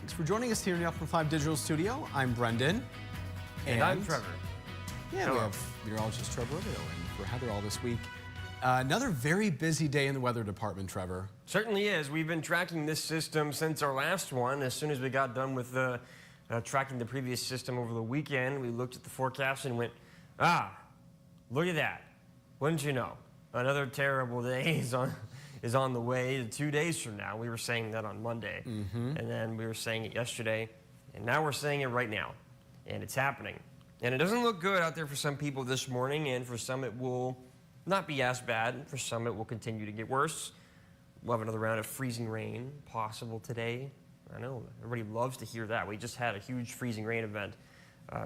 Thanks for joining us here in the Upper 5 Digital Studio. I'm Brendan. And I'm Trevor. Yeah, we have meteorologist Trevor Roubadeaux in for Heather all this week. Another very busy day in the weather department, Trevor. Certainly is. We've been tracking this system since our last one. As soon as we got done with tracking the previous system over the weekend, we looked at the forecast and went, look at that. Wouldn't you know? Another terrible day is on the way 2 days from now. We were saying that on Monday, and then we were saying it yesterday, and now we're saying it right now, and it's happening. And it doesn't look good out there for some people this morning, and for some it will not be as bad. For some it will continue to get worse. We'll have another round of freezing rain possible today. I know, everybody loves to hear that. We just had a huge freezing rain event.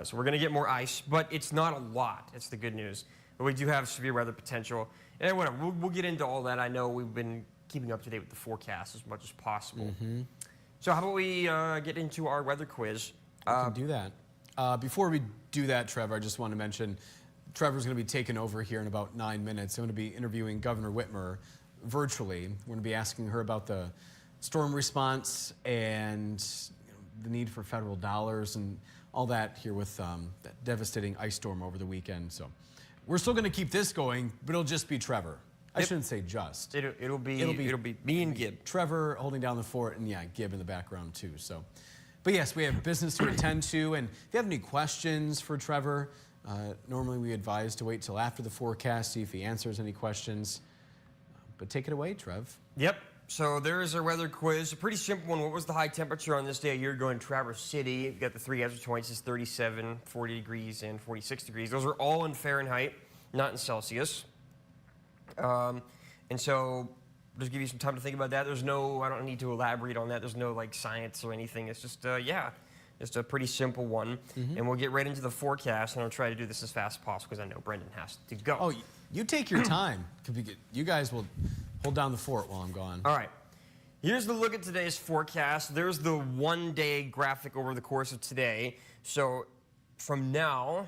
So we're going to get more ice, but it's not a lot. It's the good news. But we do have severe weather potential. And whatever, we'll get into all that. I know we've been keeping up to date with the forecast as much as possible. So how about we get into our weather quiz? We can do that. Before we do that, Trevor, I just want to mention Trevor's going to be taking over here in about 9 minutes. I'm going to be interviewing Governor Whitmer virtually. We're going to be asking her about the storm response and the need for federal dollars and all that here with that devastating ice storm over the weekend. So we're still going to keep this going, but it'll just be Trevor. I shouldn't say just. It'll be me and Gib. Trevor holding down the fort, and yeah, Gib in the background too. So, but yes, we have business to attend to, and if you have any questions for Trevor, normally we advise to wait till after the forecast, see if he answers any questions. But take it away, Trev. Yep. So there is our weather quiz. A pretty simple one. What was the high temperature on this day a year ago in Traverse City? You've got the three answer choices: 37, 40 degrees, and 46 degrees. Those are all in Fahrenheit, not in Celsius. And so just give you some time to think about that. There's no, I don't need to elaborate on that. There's no like science or anything. It's just, just a pretty simple one. And we'll get right into the forecast, and I'll try to do this as fast as possible because I know Brendan has to go. Oh, you take your time. You guys will hold down the fort while I'm gone. All right. Here's the look at today's forecast. There's the one-day graphic over the course of today. So from now,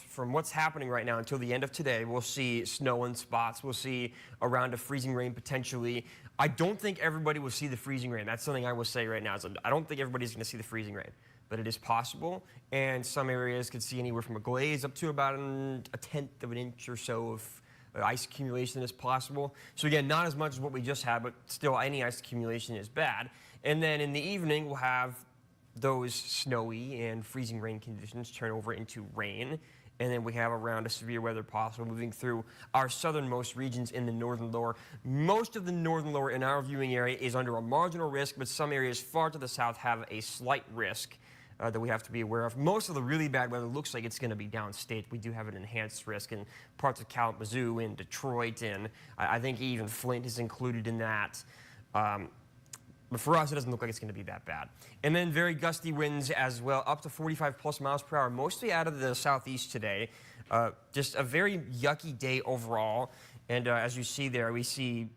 from what's happening right now until the end of today, we'll see snow in spots. We'll see a round of freezing rain potentially. I don't think everybody will see the freezing rain. That's something I will say right now. I don't think everybody's going to see the freezing rain, but it is possible. And some areas could see anywhere from a glaze up to about a tenth of an inch or so of ice accumulation is possible. So again, not as much as what we just had, but still any ice accumulation is bad. And then in the evening, we'll have those snowy and freezing rain conditions turn over into rain. And then we have a round of severe weather possible moving through our southernmost regions in the northern lower. Most of the northern lower in our viewing area is under a marginal risk, but some areas far to the south have a slight risk that we have to be aware of. Most of the really bad weather looks like it's going to be downstate. We do have an enhanced risk in parts of Kalamazoo and Detroit, and I think even Flint is included in that. But for us, it doesn't look like it's going to be that bad. And then very gusty winds as well, up to 45+ miles per hour, mostly out of the southeast today. Just a very yucky day overall. And as you see there, we see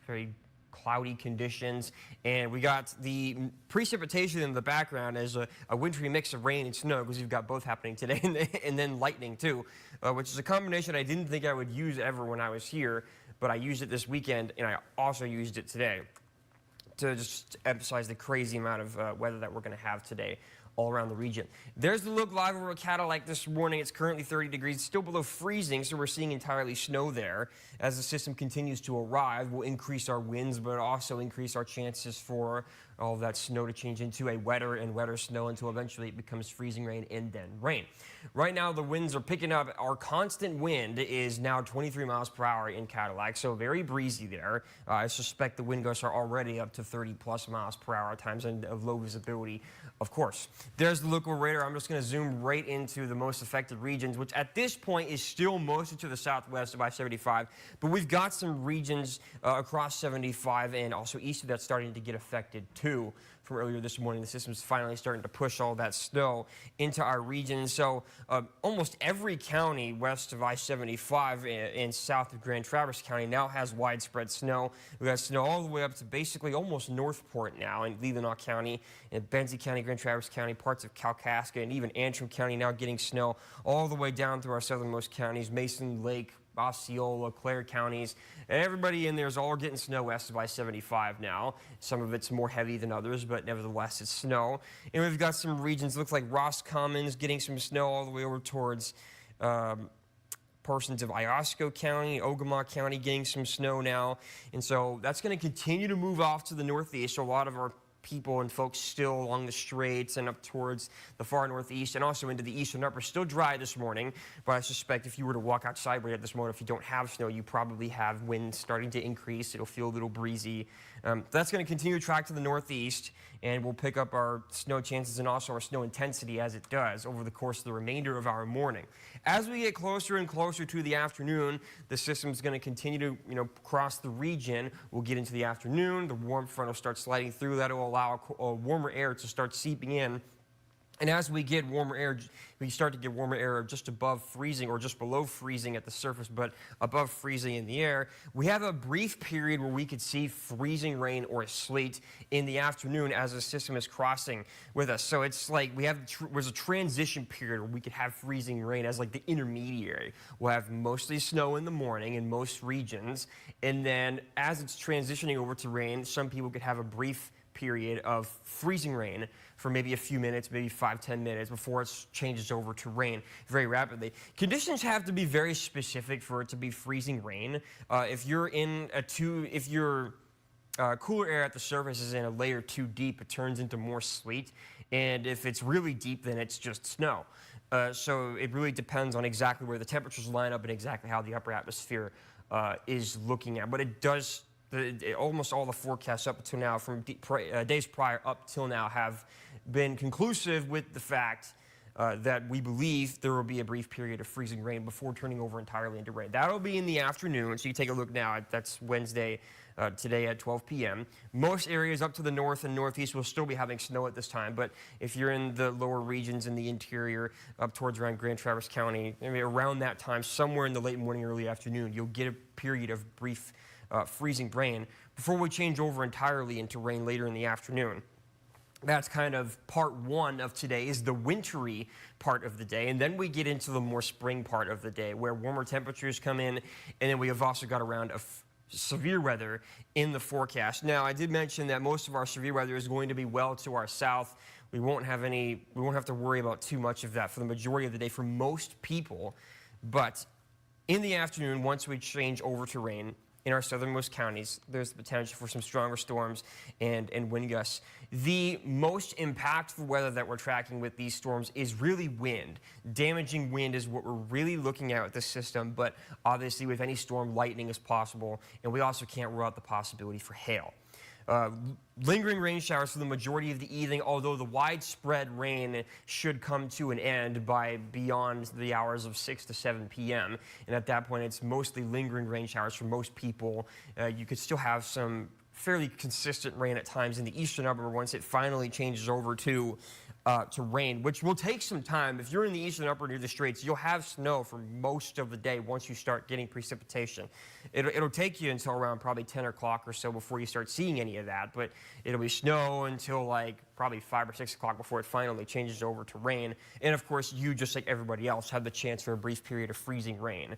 very cloudy conditions, and we got the precipitation in the background as a wintry mix of rain and snow, because you've got both happening today, and then lightning too, which is a combination I didn't think I would use ever when I was here, but I used it this weekend, and I also used it today to just emphasize the crazy amount of weather that we're going to have today all around the region. There's the look live over Cadillac this morning. It's currently 30 degrees, still below freezing, so we're seeing entirely snow there. As the system continues to arrive, we'll increase our winds, but also increase our chances for all of that snow to change into a wetter and wetter snow until eventually it becomes freezing rain and then rain. Right now, the winds are picking up. Our constant wind is now 23 miles per hour in Cadillac, so very breezy there. I suspect the wind gusts are already up to 30+ miles per hour at times, and of low visibility, of course. There's the local radar. I'm just going to zoom right into the most affected regions, which at this point is still mostly to the southwest of I-75. But we've got some regions across 75 and also east of that starting to get affected too. From earlier this morning, the system's finally starting to push all that snow into our region. So almost every county west of I-75 and south of Grand Traverse County now has widespread snow. We've got snow all the way up to basically almost Northport now in Leelanau County, and Benzie County, Grand Traverse County, parts of Kalkaska, and even Antrim County now getting snow all the way down through our southernmost counties, Mason, Lake, Osceola, Clare counties. And everybody in there is all getting snow west of I-75 now. Some of it's more heavy than others, but nevertheless, it's snow. And we've got some regions, looks like Roscommons getting some snow all the way over towards portions of Iosco County, Ogama County getting some snow now. And so that's going to continue to move off to the northeast. So a lot of our people and folks still along the straits and up towards the far northeast and also into the eastern upper. Still dry this morning, but I suspect if you were to walk outside right at this moment, if you don't have snow, you probably have wind starting to increase. It'll feel a little breezy. That's going to continue to track to the northeast, and we'll pick up our snow chances and also our snow intensity as it does over the course of the remainder of our morning. As we get closer and closer to the afternoon, the system's going to continue to cross the region. We'll get into the afternoon. The warm front will start sliding through. That will allow warmer air to start seeping in. And as we get warmer air, we start to get warmer air just above freezing or just below freezing at the surface, but above freezing in the air. We have a brief period where we could see freezing rain or sleet in the afternoon as the system is crossing with us. So it's like there's a transition period where we could have freezing rain as like the intermediary. We'll have mostly snow in the morning in most regions, and then as it's transitioning over to rain, some people could have a brief period of freezing rain for maybe a few minutes, maybe 5-10 minutes before it changes over to rain very rapidly. Conditions have to be very specific for it to be freezing rain. If your cooler air at the surface is in a layer too deep, it turns into more sleet. And if it's really deep, then it's just snow. So it really depends on exactly where the temperatures line up and exactly how the upper atmosphere is looking at. But it does. Almost all the forecasts up until now, from days prior up till now, have been conclusive with the fact that we believe there will be a brief period of freezing rain before turning over entirely into rain. That'll be in the afternoon, so you take a look now. That's Wednesday, today at 12 p.m. Most areas up to the north and northeast will still be having snow at this time, but if you're in the lower regions in the interior, up towards around Grand Traverse County, maybe around that time, somewhere in the late morning, early afternoon, you'll get a period of brief freezing rain before we change over entirely into rain later in the afternoon. That's kind of part one of today, is the wintry part of the day. And then we get into the more spring part of the day where warmer temperatures come in. And then we have also got a round of severe weather in the forecast. Now, I did mention that most of our severe weather is going to be well to our south. We won't have to worry about too much of that for the majority of the day for most people. But in the afternoon, once we change over to rain, in our southernmost counties, there's the potential for some stronger storms and wind gusts. The most impactful weather that we're tracking with these storms is really wind. Damaging wind is what we're really looking at with this system, but obviously with any storm, lightning is possible, and we also can't rule out the possibility for hail. Lingering rain showers for the majority of the evening, although the widespread rain should come to an end by beyond the hours of 6 to 7 p.m. And at that point, it's mostly lingering rain showers for most people. You could still have some fairly consistent rain at times in the eastern upper once it finally changes over to rain, which will take some time. If you're in the eastern upper near the straits, you'll have snow for most of the day once you start getting precipitation. It'll take you until around probably 10 o'clock or so before you start seeing any of that, but it'll be snow until like probably 5 or 6 o'clock before it finally changes over to rain. And of course, you, just like everybody else, have the chance for a brief period of freezing rain.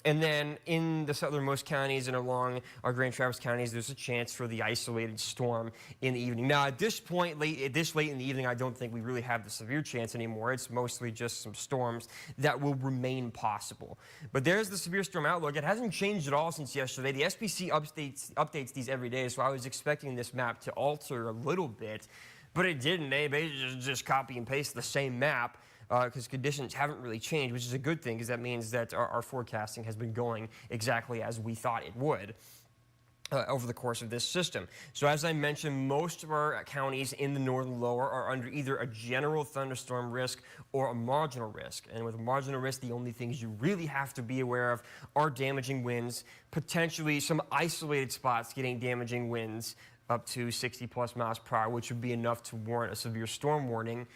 And then in the southernmost counties and along our Grand Traverse counties, there's a chance for the isolated storm in the evening. Now, at this point, this late in the evening, I don't think we really have the severe chance anymore. It's mostly just some storms that will remain possible. But there's the severe storm outlook. It hasn't changed at all since yesterday. The SPC updates these every day, so I was expecting this map to alter a little bit, but it didn't. They basically just copy and paste the same map, because conditions haven't really changed, which is a good thing, because that means that our forecasting has been going exactly as we thought it would over the course of this system. So as I mentioned, most of our counties in the northern lower are under either a general thunderstorm risk or a marginal risk. And with a marginal risk, the only things you really have to be aware of are damaging winds, potentially some isolated spots getting damaging winds up to 60+ miles per hour, which would be enough to warrant a severe storm warning,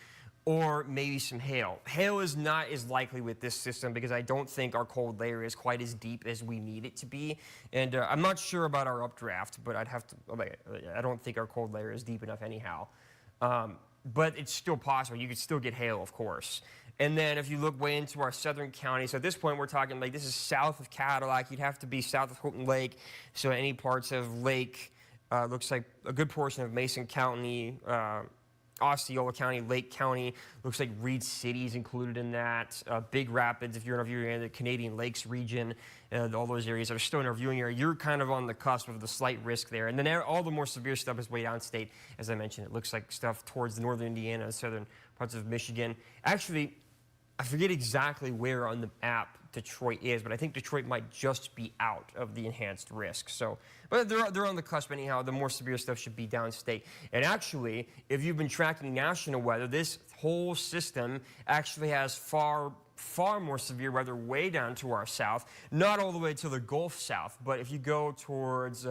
or maybe some hail. Hail is not as likely with this system because I don't think our cold layer is quite as deep as we need it to be. And I'm not sure about our updraft, but I don't think our cold layer is deep enough anyhow. But it's still possible. You could still get hail, of course. And then if you look way into our southern counties, so at this point we're talking like this is south of Cadillac. You'd have to be south of Houghton Lake. So any parts of Lake, looks like a good portion of Mason County, Osceola County, Lake County. Looks like Reed City is included in that. Big Rapids, if you're in the Canadian Lakes region, all those areas that are still in our viewing area, you're kind of on the cusp of the slight risk there. And then all the more severe stuff is way downstate. As I mentioned, it looks like stuff towards the northern Indiana, southern parts of Michigan. Actually, I forget exactly where on the map Detroit is, but I think Detroit might just be out of the enhanced risk. So, but they're on the cusp anyhow. The more severe stuff should be downstate. And actually, if you've been tracking national weather, this whole system actually has far more severe weather way down to our south. Not all the way to the Gulf South, but if you go towards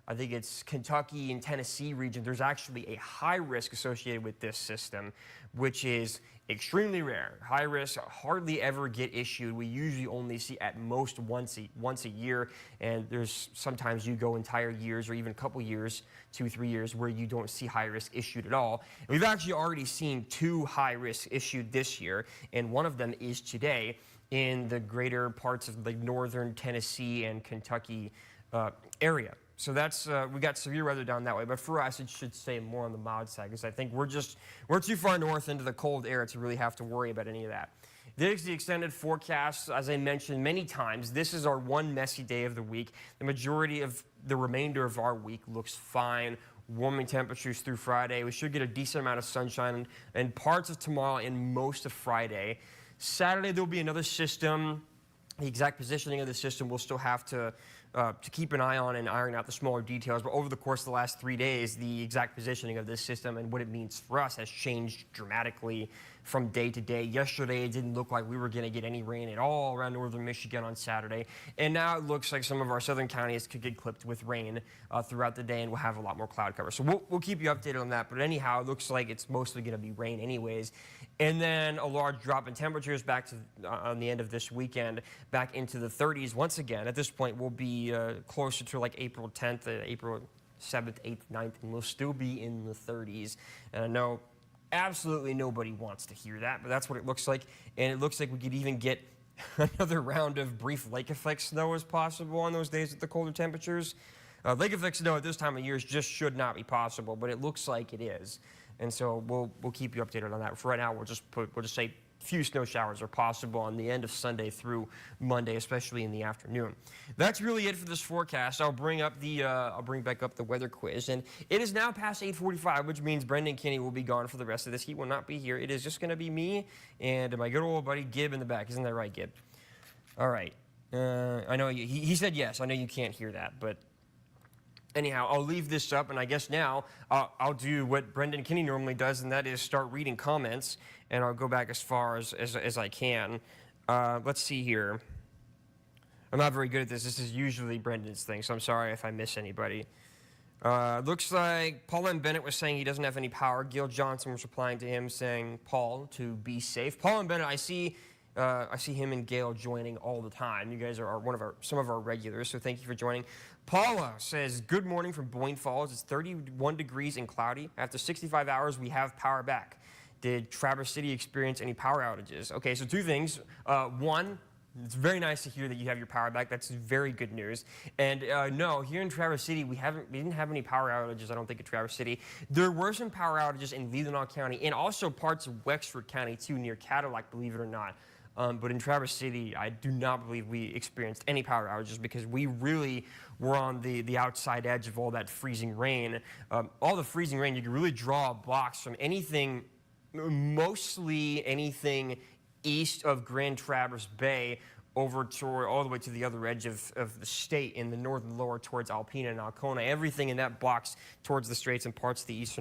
I think it's Kentucky and Tennessee region, there's actually a high risk associated with this system, which is extremely rare. High risk hardly ever get issued. We usually only see at most once a year, and there's sometimes you go entire years or even a couple years, 2-3 years, where you don't see high risk issued at all. And we've actually already seen 2 high risks issued this year, and one of them is today in the greater parts of the northern Tennessee and Kentucky area. So that's, we got severe weather down that way, but for us it should stay more on the mild side because I think we're too far north into the cold air to really have to worry about any of that. This is the extended forecast. As I mentioned many times, this is our one messy day of the week. The majority of the remainder of our week looks fine. Warming temperatures through Friday. We should get a decent amount of sunshine and parts of tomorrow and most of Friday. Saturday there'll be another system. The exact positioning of the system we'll still have to keep an eye on and iron out the smaller details. But over the course of the last 3 days, the exact positioning of this system and what it means for us has changed dramatically from day to day. Yesterday, it didn't look like we were going to get any rain at all around northern Michigan on Saturday. And now it looks like some of our southern counties could get clipped with rain throughout the day, and we'll have a lot more cloud cover. So we'll keep you updated on that. But anyhow, it looks like it's mostly going to be rain anyways. And then a large drop in temperatures back to on the end of this weekend, back into the 30s once again. At this point, we'll be closer to like April 10th, April 7th, 8th, 9th, and we'll still be in the 30s. And I know absolutely nobody wants to hear that, but that's what it looks like. And it looks like we could even get another round of brief lake effect snow as possible on those days at the colder temperatures. Lake effect snow at this time of year just should not be possible, but it looks like it is. And so we'll keep you updated on that. For right now, we'll just say few snow showers are possible on the end of Sunday through Monday, especially in the afternoon. That's really it for this forecast. I'll bring back up the weather quiz, and it is now past 8:45, which means Brendan Kinney will be gone for the rest of this. He will not be here. It is just going to be me and my good old buddy Gib in the back. Isn't that right, Gib? All right. I know he said yes. I know you can't hear that, but anyhow, I'll leave this up, and I guess now I'll do what Brendan Kinney normally does, and that is start reading comments, and I'll go back as far as I can. Let's see here. I'm not very good at this. This is usually Brendan's thing, so I'm sorry if I miss anybody. Looks like Paul M. Bennett was saying he doesn't have any power. Gil Johnson was replying to him saying, Paul, to be safe. Paul M. Bennett, I see him and Gail joining all the time. You guys are some of our regulars, so thank you for joining. Paula says, good morning from Boyne Falls. It's 31 degrees and cloudy. After 65 hours, we have power back. Did Traverse City experience any power outages? Okay, so 2 things. One, it's very nice to hear that you have your power back. That's very good news. And no, here in Traverse City, we didn't have any power outages, I don't think, at Traverse City. There were some power outages in Leelanau County and also parts of Wexford County, too, near Cadillac, believe it or not. But in Traverse City, I do not believe we experienced any power outages because we really were on the outside edge of all that freezing rain. All the freezing rain, you can really draw a box from anything, mostly anything east of Grand Traverse Bay over toward all the way to the other edge of the state in the northern lower towards Alpena and Alcona. Everything in that box towards the straits and parts of the east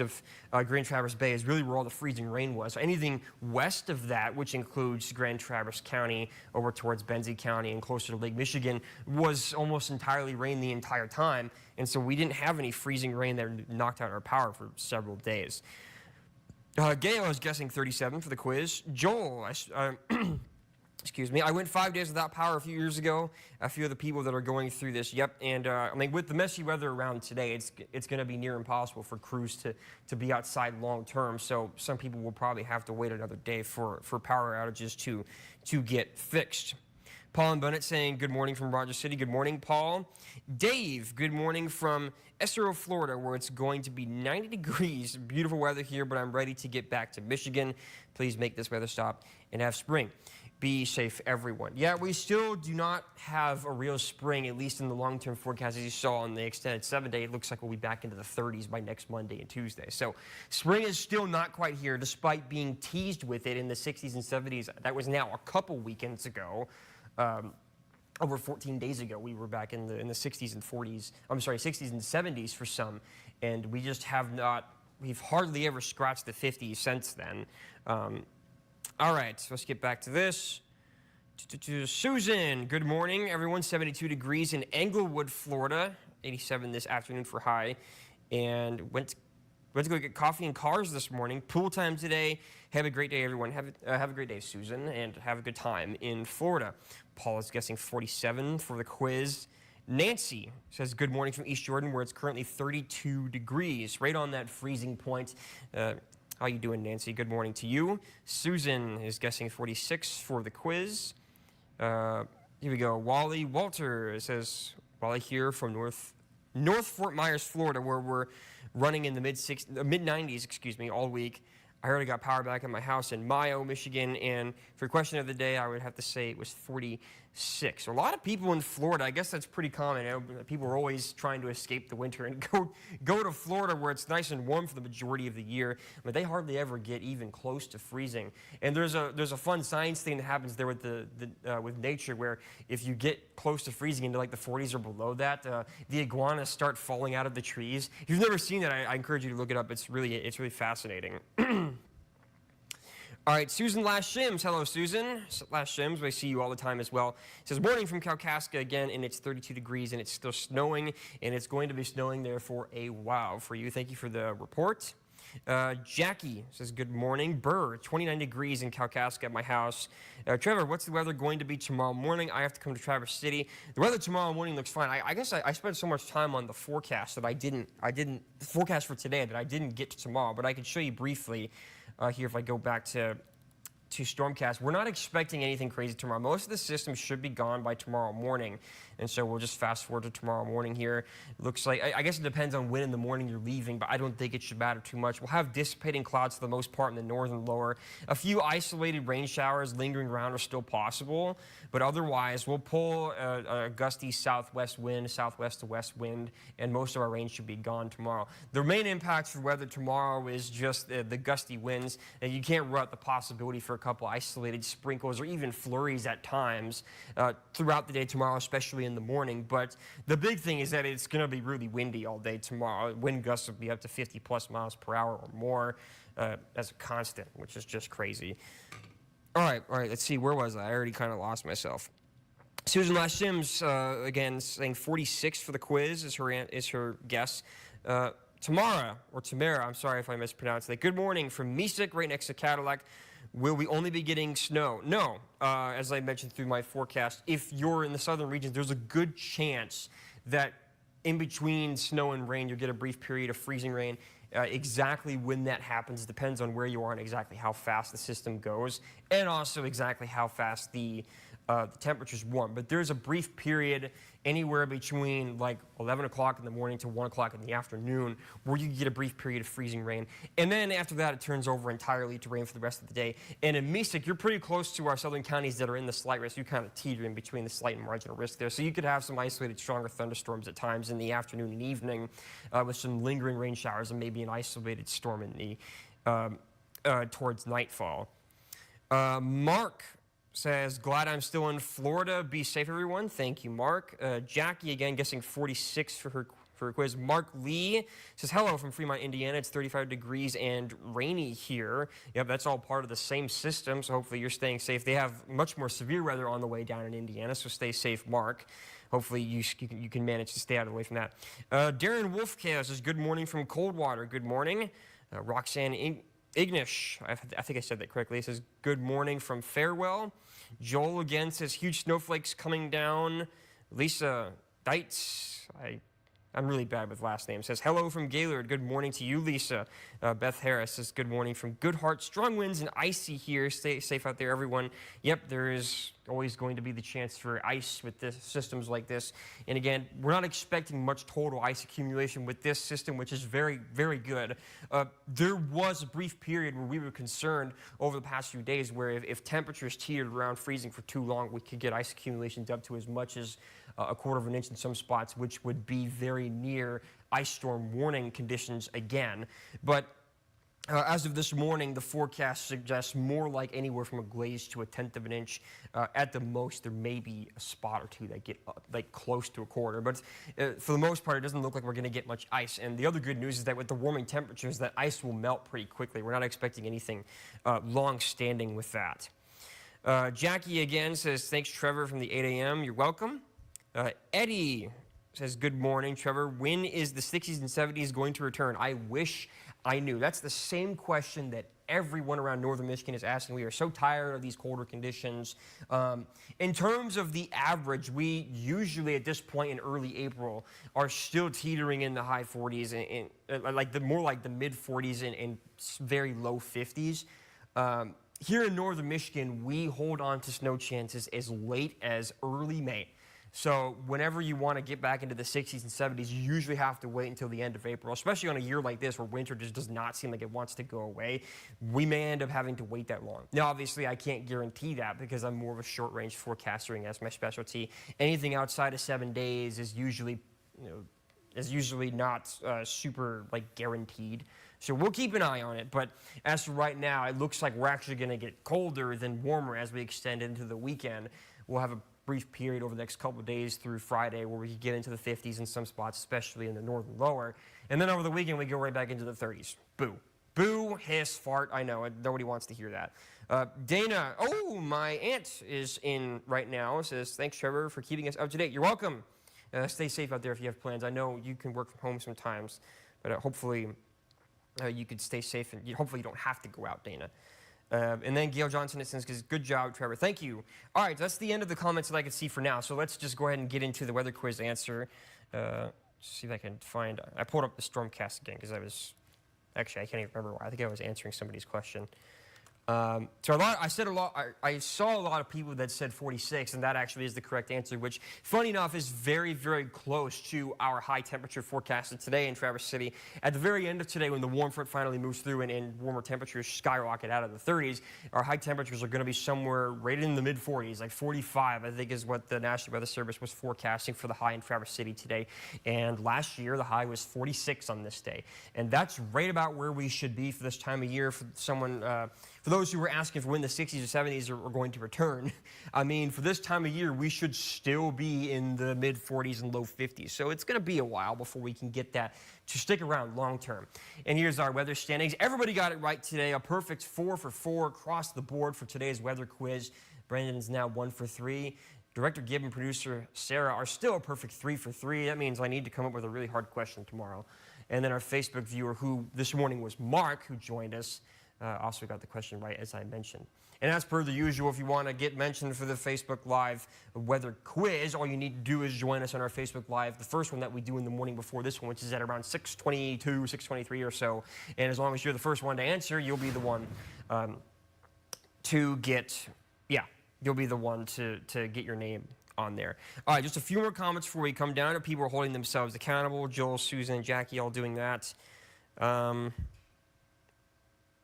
of Grand Traverse Bay is really where all the freezing rain was. So anything west of that, which includes Grand Traverse County over towards Benzie County and closer to Lake Michigan, was almost entirely rain the entire time. And so we didn't have any freezing rain that knocked out our power for several days. Gail is guessing 37 for the quiz. Joel, Excuse me. I went 5 days without power a few years ago. A few of the people that are going through this, yep. And I mean, with the messy weather around today, it's going to be near impossible for crews to be outside long term. So some people will probably have to wait another day for power outages to get fixed. Paul and Bennett saying good morning from Rogers City. Good morning, Paul. Dave, good morning from Estero, Florida, where it's going to be 90 degrees. Beautiful weather here, but I'm ready to get back to Michigan. Please make this weather stop and have spring. Be safe, everyone. Yeah, we still do not have a real spring, at least in the long-term forecast. As you saw on the extended 7-day, it looks like we'll be back into the 30s by next Monday and Tuesday. So spring is still not quite here, despite being teased with it in the 60s and 70s. That was now a couple weekends ago. Over 14 days ago, we were back in the 60s and 40s. I'm sorry, 60s and 70s for some, and we just have not. We've hardly ever scratched the 50s since then. All right, so let's get back to this. Susan, good morning, everyone. 72 degrees in Englewood, Florida. 87 this afternoon for high, and went to go get coffee and cars this morning. Pool time today. Have a great day, everyone. Have a great day, Susan, and have a good time in Florida. Paul is guessing 47 for the quiz. Nancy says good morning from East Jordan, where it's currently 32 degrees, right on that freezing point. How you doing, Nancy? Good morning to you. Susan is guessing 46 for the quiz. Here we go. Wally Walter says, Wally here from North Fort Myers, Florida, where we're running in the mid-90s, excuse me, all week. I already got power back at my house in Mayo, Michigan, and for question of the day, I would have to say it was 46. So a lot of people in Florida, I guess that's pretty common. You know, people are always trying to escape the winter and go to Florida where it's nice and warm for the majority of the year, but they hardly ever get even close to freezing. And there's a fun science thing that happens there with with nature, where if you get close to freezing into like the 40s or below that, the iguanas start falling out of the trees. If you've never seen that, I encourage you to look it up. It's really fascinating. All right, Susan Lashims. Hello, Susan. Lashims, I see you all the time as well. It says, morning from Kalkaska again, and it's 32 degrees, and it's still snowing, and it's going to be snowing there for a while for you. Thank you for the report. Jackie says, good morning. Burr, 29 degrees in Kalkaska at my house. Trevor, what's the weather going to be tomorrow morning? I have to come to Traverse City. The weather tomorrow morning looks fine. I guess I spent so much time on the forecast that I didn't forecast for today that I didn't get to tomorrow, but I could show you briefly here if I go back to Stormcast. We're not expecting anything crazy tomorrow. Most of the systems should be gone by tomorrow morning, and so we'll just fast forward to tomorrow morning here. It looks like, I guess it depends on when in the morning you're leaving, but I don't think it should matter too much. We'll have dissipating clouds for the most part in the northern lower. A few isolated rain showers lingering around are still possible, but otherwise we'll pull a gusty southwest wind, southwest to west wind, and most of our rain should be gone tomorrow. The main impact for weather tomorrow is just the gusty winds, and you can't rule out the possibility for a couple isolated sprinkles or even flurries at times throughout the day tomorrow, especially in the morning. But the big thing is that it's going to be really windy all day tomorrow. Wind gusts will be up to 50+ miles per hour or more as a constant, which is just crazy. All right, let's see. Where was I? I already kind of lost myself. Susan Lashims, again, saying 46 for the quiz is her guess. Tamara, I'm sorry if I mispronounced that. Good morning from Mesik, right next to Cadillac. Will we only be getting snow? No. As I mentioned through my forecast, if you're in the southern regions, there's a good chance that in between snow and rain, you'll get a brief period of freezing rain. Exactly when that happens depends on where you are and exactly how fast the system goes, and also exactly how fast the temperature's warm. But there's a brief period anywhere between like 11 o'clock in the morning to 1 o'clock in the afternoon where you get a brief period of freezing rain. And then after that, it turns over entirely to rain for the rest of the day. And in Mesik, you're pretty close to our southern counties that are in the slight risk. You kind of teeter in between the slight and marginal risk there. So you could have some isolated stronger thunderstorms at times in the afternoon and evening with some lingering rain showers and maybe an isolated storm in the towards nightfall. Mark says, glad I'm still in Florida. Be safe, everyone. Thank you, Mark. Jackie, again, guessing 46 for her quiz. Mark Lee says, hello from Fremont, Indiana. It's 35 degrees and rainy here. Yep, that's all part of the same system, so hopefully you're staying safe. They have much more severe weather on the way down in Indiana, so stay safe, Mark. Hopefully you can manage to stay out of the way from that. Darren Wolfcare says, good morning from Coldwater. Good morning. Roxanne Ignish, I think I said that correctly. It says, good morning from Farewell. Joel again says huge snowflakes coming down. Lisa Dietz, I'm really bad with last names, says hello from Gaylord. Good morning to you, Lisa. Beth Harris says good morning from Goodhart. Strong winds and icy here. Stay safe out there, everyone. Yep, there is always going to be the chance for ice with systems like this. And again, we're not expecting much total ice accumulation with this system, which is very, very good. There was a brief period where we were concerned over the past few days where if temperatures teetered around freezing for too long, we could get ice accumulations up to as much as a quarter of an inch in some spots, which would be very near ice storm warning conditions again. But as of this morning, the forecast suggests more like anywhere from a glaze to a tenth of an inch. At the most, there may be a spot or two that get like close to a quarter. But for the most part, it doesn't look like we're going to get much ice. And the other good news is that with the warming temperatures, that ice will melt pretty quickly. We're not expecting anything long-standing with that. Jackie again says, thanks, Trevor, from the 8 a.m. You're welcome. Eddie says, good morning, Trevor. When is the 60s and 70s going to return? I wish I knew. That's the same question that everyone around northern Michigan is asking. We are so tired of these colder conditions. In terms of the average, we usually at this point in early April are still teetering in the high 40s and more like the mid 40s and very low 50s. Here in northern Michigan, we hold on to snow chances as late as early May. So whenever you want to get back into the 60s and 70s, you usually have to wait until the end of April, especially on a year like this where winter just does not seem like it wants to go away. We may end up having to wait that long. Now, obviously, I can't guarantee that because I'm more of a short-range forecaster as my specialty. Anything outside of 7 days is usually, not super guaranteed. So we'll keep an eye on it. But as for right now, it looks like we're actually going to get colder than warmer as we extend into the weekend. We'll have a brief period over the next couple of days through Friday where we could get into the 50s in some spots, especially in the northern lower. And then over the weekend, we go right back into the 30s. Boo. Boo, hiss, fart. I know. Nobody wants to hear that. Dana, oh, my aunt is in right now. Says, thanks, Trevor, for keeping us up to date. You're welcome. Stay safe out there if you have plans. I know you can work from home sometimes, but hopefully you could stay safe and hopefully you don't have to go out, Dana. And then Gail Johnson says, good job, Trevor. Thank you. All right, that's the end of the comments that I can see for now. So let's just go ahead and get into the weather quiz answer. See if I can find. I pulled up the Stormcast again because I can't even remember why. I think I was answering somebody's question. So I saw a lot of people that said 46, and that actually is the correct answer, which, funny enough, is very, very close to our high temperature forecasted today in Traverse City. At the very end of today, when the warm front finally moves through and warmer temperatures skyrocket out of the 30s, our high temperatures are going to be somewhere right in the mid 40s, like 45, I think is what the National Weather Service was forecasting for the high in Traverse City today. And last year, the high was 46 on this day. And that's right about where we should be for this time of year. For those who were asking for when the 60s or 70s are going to return, I mean, for this time of year, we should still be in the mid 40s and low 50s. So it's going to be a while before we can get that to stick around long term. And here's our weather standings. Everybody got it right today. A perfect 4 for 4 across the board for today's weather quiz. Brendan's now 1 for 3. Director Gibb and producer Sarah are still a perfect 3 for 3. That means I need to come up with a really hard question tomorrow. And then our Facebook viewer, who this morning was Mark, who joined us, also got the question right, as I mentioned. And as per the usual, if you want to get mentioned for the Facebook Live weather quiz, all you need to do is join us on our Facebook Live, the first one that we do in the morning before this one, which is at around 6:22, 6:23 or so. And as long as you're the first one to answer, you'll be the one to get your name on there. All right, just a few more comments before we come down to people holding themselves accountable. Joel, Susan, Jackie all doing that.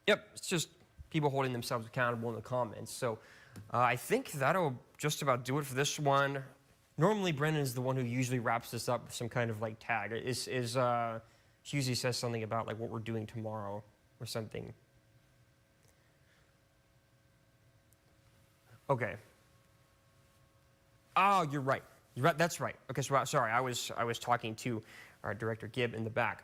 Yep, it's just people holding themselves accountable in the comments. So I think that'll just about do it for this one. Normally, Brendan is the one who usually wraps this up with some kind of tag. She usually says something about what we're doing tomorrow or something. Okay. Oh, you're right. That's right. Okay, so sorry, I was talking to our director Gibb in the back.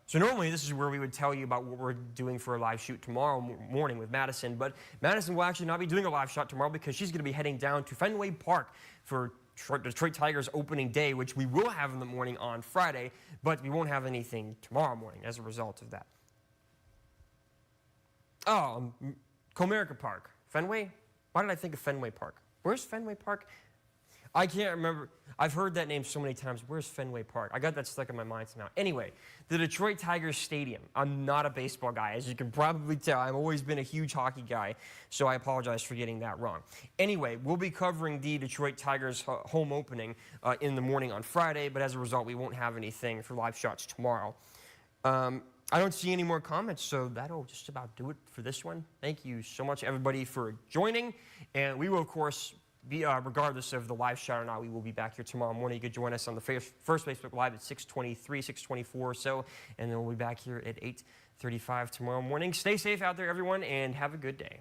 So normally this is where we would tell you about what we're doing for a live shoot tomorrow morning with Madison, but Madison will actually not be doing a live shot tomorrow because she's going to be heading down to Fenway Park for Detroit Tigers opening day, which we will have in the morning on Friday, but we won't have anything tomorrow morning as a result of that. Oh, Comerica Park. Fenway? Why did I think of Fenway Park? Where's Fenway Park? I can't remember. I've heard that name so many times. Where's Fenway Park? I got that stuck in my mind somehow. Anyway, the Detroit Tigers Stadium. I'm not a baseball guy, as you can probably tell. I've always been a huge hockey guy, so I apologize for getting that wrong. Anyway, we'll be covering the Detroit Tigers home opening in the morning on Friday, but as a result, we won't have anything for live shots tomorrow. I don't see any more comments, so that'll just about do it for this one. Thank you so much, everybody, for joining, and we will, of course, regardless of the live shot or not, we will be back here tomorrow morning. You could join us on the first Facebook Live at 6:23, 6:24 or so, and then we'll be back here at 8:35 tomorrow morning. Stay safe out there, everyone, and have a good day.